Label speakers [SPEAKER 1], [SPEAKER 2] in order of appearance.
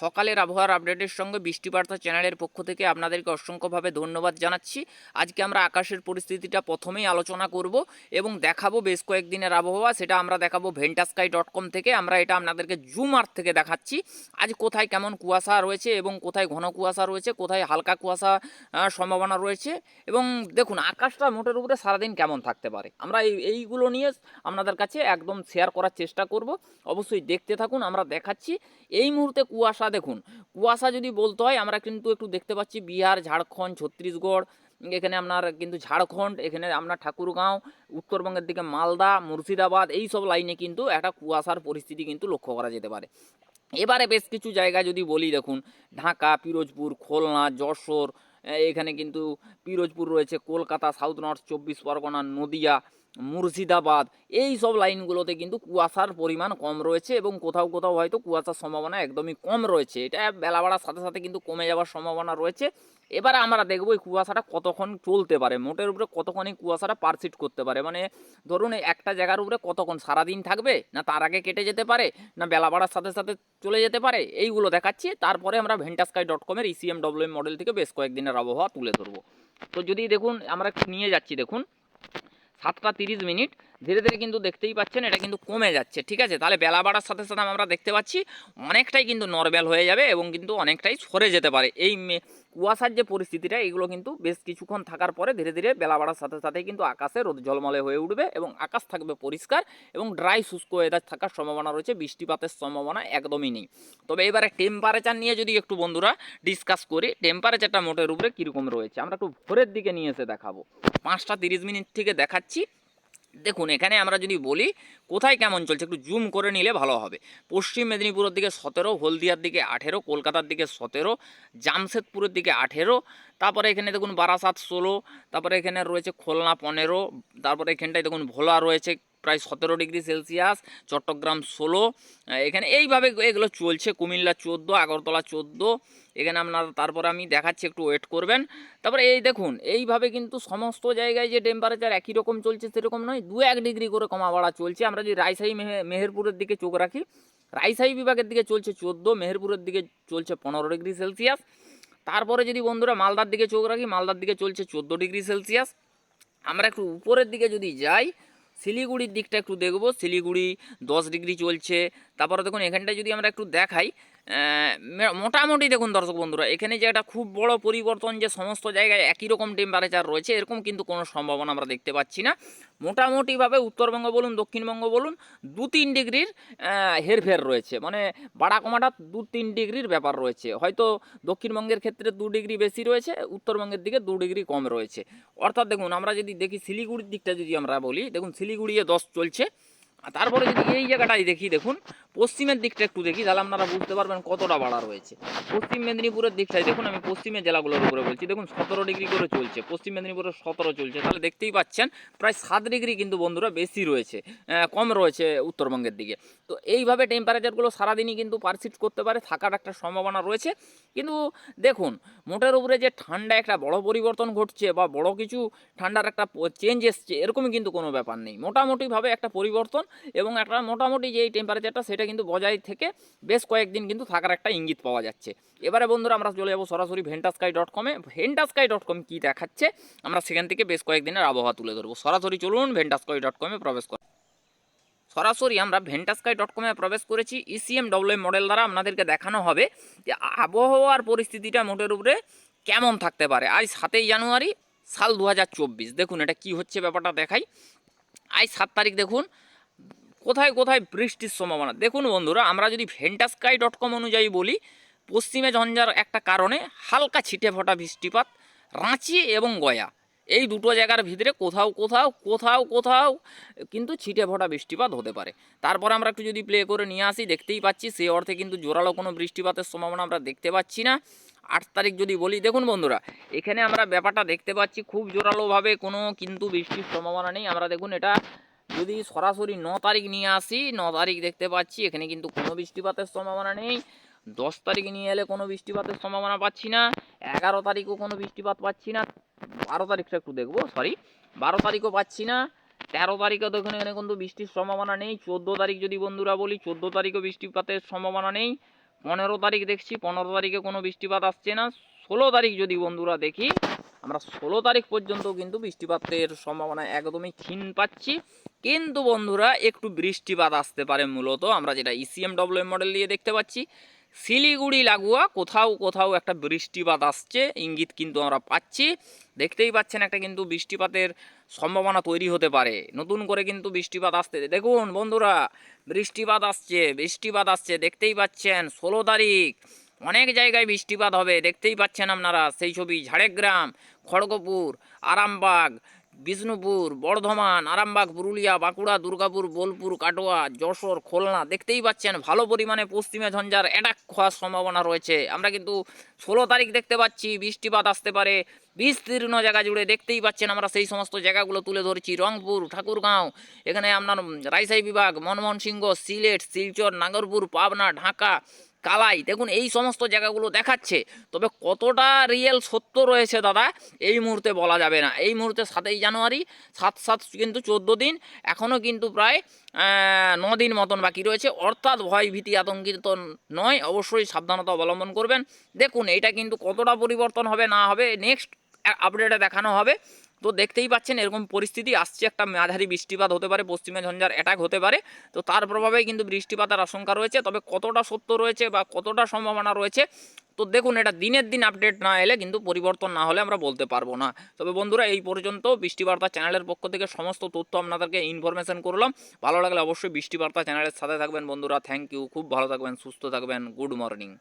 [SPEAKER 1] সকালের আবহাওয়ার আপডেটের সঙ্গে বৃষ্টিবার্তা চ্যানেলের পক্ষ থেকে আপনাদেরকে অসংখ্যভাবে ধন্যবাদ জানাচ্ছি। আজকে আমরা আকাশের পরিস্থিতিটা প্রথমেই আলোচনা করব এবং দেখাবো বেশ কয়েকদিনের আবহাওয়া। সেটা আমরা দেখাবো ventasky.com থেকে। আমরা এটা আপনাদেরকে জুম আর্থ থেকে দেখাচ্ছি আজ কোথায় কেমন কুয়াশা রয়েছে এবং কোথায় ঘন কুয়াশা রয়েছে, কোথায় হালকা কুয়াশা সম্ভাবনা রয়েছে। এবং দেখুন আকাশটা মোটের উপরে সারাদিন কেমন থাকতে পারে, আমরা এইগুলো নিয়ে আপনাদের কাছে একদম শেয়ার করার চেষ্টা করব। অবশ্যই দেখতে থাকুন, আমরা দেখাচ্ছি। এই মুহূর্তে কুয়াশা দেখুন, কুয়াশা যদি বলতে হয় আমরা কিন্তু একটু দেখতে পাচ্ছি বিহার, ঝাড়খণ্ড, ছত্তিশগড়, এখানে আপনার কিন্তু ঝাড়খণ্ড, এখানে আপনার ঠাকুরগাঁও, উত্তরবঙ্গের দিকে মালদা, মুর্শিদাবাদ, এই সব লাইনে কিন্তু একটা কুয়াশার পরিস্থিতি কিন্তু লক্ষ্য করা যেতে পারে। এবারে বেশ কিছু জায়গা যদি বলি, দেখুন ঢাকা, পিরোজপুর, খুলনা, যশোর, এখানে কিন্তু পিরোজপুর রয়েছে, কলকাতা, সাউথ নর্থ 24 পরগনা, নদিয়া, মুর্শিদাবাদ, এই সব লাইনগুলোতে কিন্তু কুয়াশার পরিমাণ কম রয়েছে এবং কোথাও কোথাও হয়তো কুয়াশার সম্ভাবনা একদমই কম রয়েছে। এটা বেলা বাড়ার সাথে সাথে কিন্তু কমে যাওয়ার সম্ভাবনা রয়েছে। এবারে আমরা দেখবো এই কুয়াশাটা কতক্ষণ চলতে পারে, মোটের উপরে কতক্ষণ এই কুয়াশাটা পারসিস্ট করতে পারে। মানে ধরুন এই একটা জায়গার উপরে কতক্ষণ, সারাদিন থাকবে, না তার আগে কেটে যেতে পারে, না বেলা বাড়ার সাথে সাথে চলে যেতে পারে, এইগুলো দেখাচ্ছি। তারপরে আমরা ventasky.com-এর ECMWM মডেল থেকে বেশ কয়েকদিনের আবহাওয়া তুলে ধরবো। তো যদি দেখুন আমরা নিয়ে যাচ্ছি, দেখুন 7টা 30 মিনিট, ধীরে ধীরে কিন্তু দেখতেই পাচ্ছেন এটা কিন্তু কমে যাচ্ছে, ঠিক আছে। তাহলে বেলা বাড়ার সাথে সাথে আমরা দেখতে পাচ্ছি অনেকটাই কিন্তু নর্মাল হয়ে যাবে এবং কিন্তু অনেকটাই সরে যেতে পারে। এই কুয়াশার যে পরিস্থিতিটা, এগুলো কিন্তু বেশ কিছুক্ষণ থাকার পরে ধীরে ধীরে বেলা বাড়ার সাথে সাথে কিন্তু আকাশে রোদ ঝলমলে হয়ে উঠবে এবং আকাশ থাকবে পরিষ্কার এবং ড্রাই শুষ্ক ওয়েদার থাকার সম্ভাবনা রয়েছে, বৃষ্টিপাতের সম্ভাবনা একদমই নেই। তবে এবারে টেম্পারেচার নিয়ে যদি একটু বন্ধুরা ডিসকাস করি, টেম্পারেচারটা মোটের উপরে কীরকম রয়েছে আমরা একটু ভোরের দিকে নিয়ে এসে দেখাবো। 5টা 30 মিনিট থেকে দেখাচ্ছি। দেখুন এখানে আমরা যদি বলি কোথায় কেমন চলছে, একটু জুম করে নিলে ভালো হবে। পশ্চিম মেদিনীপুরের দিকে 17, হলদিয়ার দিকে 18, কলকাতার দিকে 17, জামশেদপুরের দিকে 18, তারপরে এখানে দেখুন বারাসাত 16, তারপরে এখানে রয়েছে খুলনা 15, তারপরে এখানটায় দেখুন ভোলা রয়েছে প্রায় 17 ডিগ্রি সেলসিয়াস, চট্টগ্রাম 16, এখানে এইভাবে এগুলো চলছে। কুমিল্লা 14, আগরতলা 14, এখানে আপনার তারপরে আমি দেখাচ্ছি, একটু ওয়েট করবেন। তারপরে এই দেখুন এইভাবে কিন্তু সমস্ত জায়গায় যে টেম্পারেচার একই রকম চলছে সেরকম নয়, 2-1 ডিগ্রি করে কমা বাড়া চলছে। আমরা যদি রাজশাহী মেহেরপুরের দিকে চোখ রাখি, রাজশাহী বিভাগের দিকে চলছে 14, মেহেরপুরের দিকে চলছে 15 ডিগ্রি সেলসিয়াস। তারপরে যদি বন্ধুরা মালদার দিকে চোখ রাখি, মালদার দিকে চলছে 14 ডিগ্রি সেলসিয়াস। আমরা একটু উপরের দিকে যদি যাই, শিলিগুড়ির দিকটা একটু দেখব, শিলিগুড়ি 10 ডিগ্রি চলছে। তারপরে দেখুন এখানটায় যদি আমরা একটু দেখাই, মোটামুটি দেখুন দর্শক বন্ধুরা, এখানে যে একটা খুব বড় পরিবর্তন যে সমস্ত জায়গায় একই রকম টেম্পারেচার রয়েছে এরকম কিন্তু কোনো সম্ভাবনা আমরা দেখতে পাচ্ছি না। মোটামুটিভাবে উত্তরবঙ্গ বলুন, দক্ষিণবঙ্গ বলুন, 2-3 ডিগ্রির হেরফের রয়েছে, মানে বাড়া কমাটা 2-3 ডিগ্রির ব্যাপার রয়েছে। হয়তো দক্ষিণবঙ্গের ক্ষেত্রে 2 ডিগ্রি বেশি রয়েছে, উত্তরবঙ্গের দিকে 2 ডিগ্রি কম রয়েছে। অর্থাৎ দেখুন আমরা যদি দেখি শিলিগুড়ির দিকটা যদি আমরা বলি, দেখুন শিলিগুড়িয়ে 10 চলছে। তারপরে যদি এই জায়গাটাই দেখি, দেখুন পশ্চিমের দিকটা একটু দেখি, তাহলে আপনারা বুঝতে পারবেন কতটা বাড়া রয়েছে। পশ্চিম মেদিনীপুরের দিকটাই দেখুন, আমি পশ্চিমের জেলাগুলোর উপরে বলছি, দেখুন 17 ডিগ্রি করে চলছে, পশ্চিম মেদিনীপুরে 17 চলছে। তাহলে দেখতেই পাচ্ছেন প্রায় 7 ডিগ্রি কিন্তু বন্ধুরা বেশি রয়েছে, কম রয়েছে উত্তরবঙ্গের দিকে। তো এইভাবে টেম্পারেচারগুলো সারাদিনই কিন্তু পারসিস্ট করতে পারে, থাকার একটা সম্ভাবনা রয়েছে। কিন্তু দেখুন মোটের উপরে যে ঠান্ডা একটা বড় পরিবর্তন ঘটছে বা বড় কিছু ঠান্ডার একটা চেঞ্জ এসছে এরকমই কিন্তু কোনো ব্যাপার নেই। মোটামুটিভাবে একটা পরিবর্তন এবং একটা মোটামুটি যে টেম্পারেচারটা সেটা কিন্তু বজায় থেকে বেশ কয়েকদিন কিন্তু থাকার একটা ইঙ্গিত পাওয়া যাচ্ছে। এবারে বন্ধুরা আমরা চলে যাবো সরাসরি ventasky.com-এ। ventasky.com কী দেখাচ্ছে আমরা সেখান থেকে বেশ কয়েকদিনের আবহাওয়া তুলে ধরবো। সরাসরি চলুন ventasky.com-এ প্রবেশ কর। সরাসরি আমরা ventasky.com-এ প্রবেশ করেছি। ECMWM মডেল দ্বারা আপনাদেরকে দেখানো হবে যে আবহাওয়ার পরিস্থিতিটা মোটের উপরে কেমন থাকতে পারে আজ 7ই জানুয়ারি সাল 2024। দেখুন এটা কি হচ্ছে ব্যাপারটা দেখাই। আজ 7 তারিখ, দেখুন কোথায় কোথায় বৃষ্টির সম্ভাবনা। দেখুন বন্ধুরা আমরা যদি ventasky.com অনুযায়ী বলি, পশ্চিমে ঝঞ্ঝার একটা কারণে হালকা ছিটে ফোটা বৃষ্টিপাত রাঁচি এবং গয়া, এই দুটো জায়গার ভিতরে কোথাও কোথাও কোথাও কোথাও কিন্তু ছিটে ফোটা বৃষ্টিপাত হতে পারে। তারপর আমরা একটু যদি প্লে করে নিয়ে আসি, দেখতেই পাচ্ছি সেই অর্থে কিন্তু জোরালো কোনো বৃষ্টিপাতের সম্ভাবনা আমরা দেখতে পাচ্ছি না। 8 তারিখ যদি বলি, দেখুন বন্ধুরা এখানে আমরা ব্যাপারটা দেখতে পাচ্ছি খুব জোরালোভাবে কোনো কিন্তু বৃষ্টির সম্ভাবনা নেই। আমরা দেখুন এটা যদি সরাসরি 9 তারিখ নিয়ে আসি, 9 তারিখ দেখতে পাচ্ছি এখানে কিন্তু কোনো বৃষ্টিপাতের সম্ভাবনা নেই। 10 তারিখ নিয়ে এলে কোনো বৃষ্টিপাতের সম্ভাবনা পাচ্ছি না। 11 তারিখও কোনো বৃষ্টিপাত পাচ্ছি না। 12 তারিখটা একটু দেখবো, 12 তারিখও পাচ্ছি না। 13 তারিখও দেখুন এখানে কিন্তু বৃষ্টির সম্ভাবনা নেই। 14 তারিখ যদি বন্ধুরা বলি, 14 তারিখও বৃষ্টিপাতের সম্ভাবনা নেই। 15 তারিখ দেখছি, 15 তারিখে কোনো বৃষ্টিপাত আসছে না। 16 তারিখ যদি বন্ধুরা দেখি, আমরা 16 তারিখ পর্যন্ত কিন্তু বৃষ্টিপাতের সম্ভাবনা একদমই ক্ষীণ পাচ্ছি। কিন্তু বন্ধুরা একটু বৃষ্টিপাত আসতে পারে, মূলত আমরা যেটা ECMWM মডেল দিয়ে দেখতে পাচ্ছি, শিলিগুড়ি লাগোয়া কোথাও কোথাও একটা বৃষ্টিপাত আসছে ইঙ্গিত কিন্তু আমরা পাচ্ছি। দেখতেই পাচ্ছেন একটা কিন্তু বৃষ্টিপাতের সম্ভাবনা তৈরি হতে পারে, নতুন করে কিন্তু বৃষ্টিপাত আসতে। দেখুন বন্ধুরা, বৃষ্টিপাত আসছে, বৃষ্টিপাত আসছে, দেখতেই পাচ্ছেন। 16 তারিখ অনেক জায়গায় বৃষ্টিপাত হবে, দেখতেই পাচ্ছেন আপনারা সেই ছবি। ঝাড়গ্রাম, খড়গপুর, আরামবাগ, বিষ্ণুপুর, বর্ধমান, আরামবাগ, পুরুলিয়া, বাঁকুড়া, দুর্গাপুর, বোলপুর, কাটোয়া, যশোর, খুলনা, দেখতেই পাচ্ছেন ভালো পরিমাণে পশ্চিমে ঝঞ্ঝার অ্যাটাক হওয়ার সম্ভাবনা রয়েছে। আমরা কিন্তু 16 তারিখ দেখতে পাচ্ছি বৃষ্টিপাত আসতে পারে বিস্তীর্ণ জায়গা জুড়ে, দেখতেই পাচ্ছেন। আমরা সেই সমস্ত জায়গাগুলো তুলে ধরেছি। রংপুর, ঠাকুরগাঁও, এখানে আপনার রাজশাহী বিভাগ, ময়মনসিংহ, সিলেট, শিলচর, নাগরপুর, পাবনা, ঢাকা, কালাই, দেখুন এই সমস্ত জায়গাগুলো দেখাচ্ছে। তবে কতটা রিয়েল সত্য রয়েছে দাদা এই মুহূর্তে বলা যাবে না। এই মুহূর্তে 7ই জানুয়ারি, 7 কিন্তু 14 দিন, এখনও কিন্তু প্রায় 9 দিন মতন বাকি রয়েছে। অর্থাৎ ভয় ভীতি আতঙ্কিত নয়, অবশ্যই সাবধানতা অবলম্বন করবেন। দেখুন এটা কিন্তু কতটা পরিবর্তন হবে না হবে নেক্সট আপডেটে দেখানো হবে। তো দেখতেই পাচ্ছেন এরকম পরিস্থিতি আসছে, একটা মাঝারি বৃষ্টিপাত হতে পারে, পশ্চিমে ঝঞ্ঝার অ্যাটাক হতে পারে। তো তার প্রভাবেই কিন্তু বৃষ্টিপাতের আশঙ্কা রয়েছে। তবে কতটা সত্য রয়েছে বা কতটা সম্ভাবনা রয়েছে, তো দেখুন এটা দিনের দিন আপডেট না এলে কিন্তু, পরিবর্তন না হলে আমরা বলতে পারবো না। তবে বন্ধুরা এই পর্যন্ত বৃষ্টিবার্তা চ্যানেলের পক্ষ থেকে সমস্ত তথ্য আপনাদেরকে ইনফরমেশন করলাম। ভালো লাগলে অবশ্যই বৃষ্টিবার্তা চ্যানেলের সাথে থাকবেন বন্ধুরা। থ্যাংক ইউ, খুব ভালো থাকবেন, সুস্থ থাকবেন, গুড মর্নিং।